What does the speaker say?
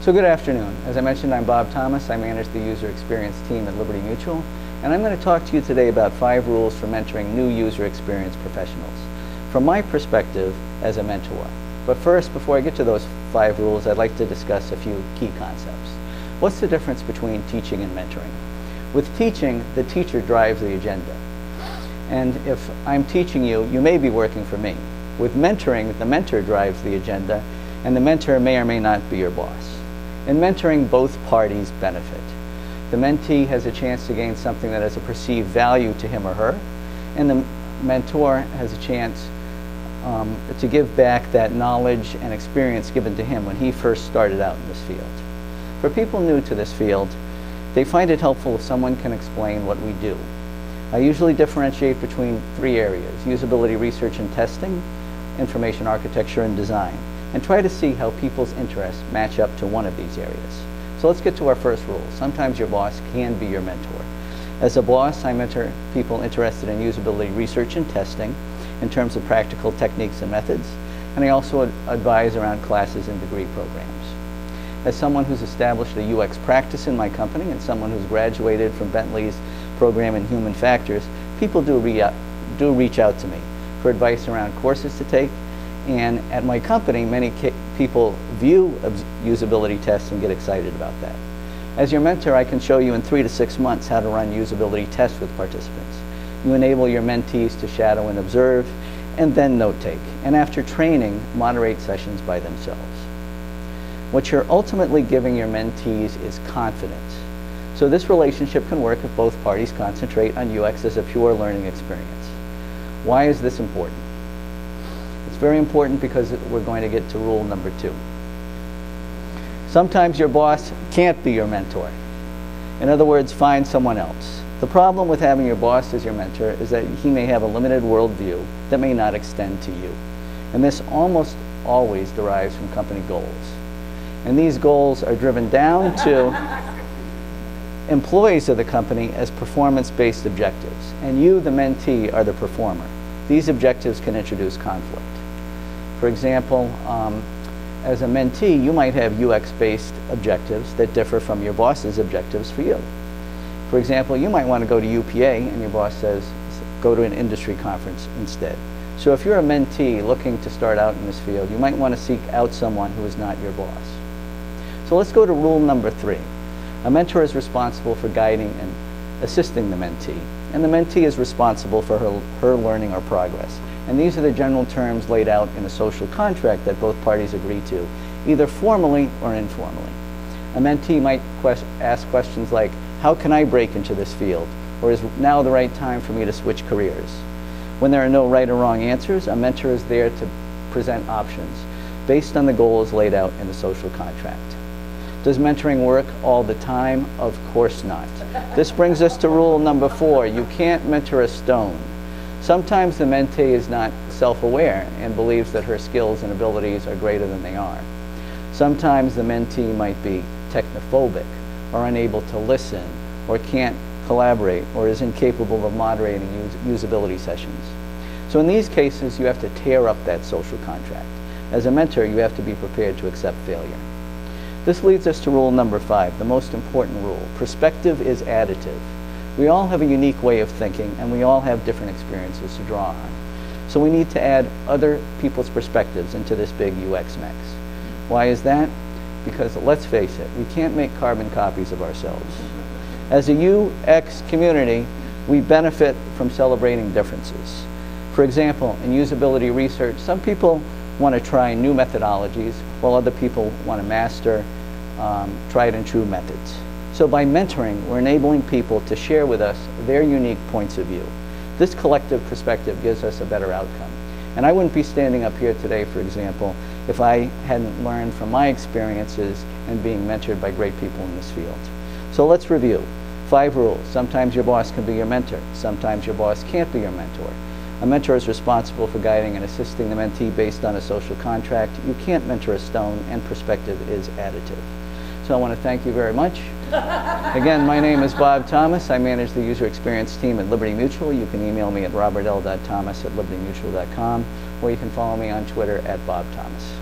So good afternoon. As I mentioned, I'm Bob Thomas. I manage the user experience team at Liberty Mutual, and I'm going to talk to you today about 5 rules for mentoring new user experience professionals from my perspective as a mentor. But first, before I get to those 5 rules, I'd like to discuss a few key concepts. What's the difference between teaching and mentoring? With teaching, the teacher drives the agenda. And if I'm teaching you, you may be working for me. With mentoring, the mentor drives the agenda, and the mentor may or may not be your boss. In mentoring, both parties benefit. The mentee has a chance to gain something that has a perceived value to him or her, and the mentor has a chance to give back that knowledge and experience given to him when he first started out in this field. For people new to this field, they find it helpful if someone can explain what we do. I usually differentiate between 3 areas: usability research and testing, information architecture and design, and try to see how people's interests match up to one of these areas. So let's get to our first rule. Sometimes your boss can be your mentor. As a boss, I mentor people interested in usability research and testing in terms of practical techniques and methods, and I also advise around classes and degree programs. As someone who's established a UX practice in my company and someone who's graduated from Bentley's program in human factors, people do reach out to me for advice around courses to take. And at my company, many people view usability tests and get excited about that. As your mentor, I can show you in 3 to 6 months how to run usability tests with participants. You enable your mentees to shadow and observe, and then note take. And after training, moderate sessions by themselves. What you're ultimately giving your mentees is confidence. So this relationship can work if both parties concentrate on UX as a pure learning experience. Why is this important? It's very important because we're going to get to rule number 2. Sometimes your boss can't be your mentor. In other words, find someone else. The problem with having your boss as your mentor is that he may have a limited worldview that may not extend to you. And this almost always derives from company goals. And these goals are driven down to employees of the company as performance-based objectives. And you, the mentee, are the performer. These objectives can introduce conflict. For example, as a mentee, you might have UX-based objectives that differ from your boss's objectives for you. For example, you might want to go to UPA and your boss says, go to an industry conference instead. So if you're a mentee looking to start out in this field, you might want to seek out someone who is not your boss. So let's go to rule number 3. A mentor is responsible for guiding and assisting the mentee, and the mentee is responsible for her learning or progress. And these are the general terms laid out in a social contract that both parties agree to, either formally or informally. A mentee might ask questions like, how can I break into this field? Or is now the right time for me to switch careers? When there are no right or wrong answers, a mentor is there to present options based on the goals laid out in the social contract. Does mentoring work all the time? Of course not. This brings us to rule number 4. You can't mentor a stone. Sometimes the mentee is not self-aware and believes that her skills and abilities are greater than they are. Sometimes the mentee might be technophobic or unable to listen or can't collaborate or is incapable of moderating usability sessions. So in these cases, you have to tear up that social contract. As a mentor, you have to be prepared to accept failure. This leads us to rule number 5, the most important rule. Perspective is additive. We all have a unique way of thinking, and we all have different experiences to draw on. So we need to add other people's perspectives into this big UX mix. Why is that? Because let's face it, we can't make carbon copies of ourselves. As a UX community, we benefit from celebrating differences. For example, in usability research, some people want to try new methodologies, while other people want to master tried and true methods. So by mentoring, we're enabling people to share with us their unique points of view. This collective perspective gives us a better outcome. And I wouldn't be standing up here today, for example, if I hadn't learned from my experiences and being mentored by great people in this field. So let's review. 5 rules. Sometimes your boss can be your mentor. Sometimes your boss can't be your mentor. A mentor is responsible for guiding and assisting the mentee based on a social contract. You can't mentor a stone, and perspective is additive. So I want to thank you very much. Again, my name is Bob Thomas. I manage the user experience team at Liberty Mutual. You can email me at robertl.thomas@libertymutual.com, or you can follow me on Twitter at Bob Thomas.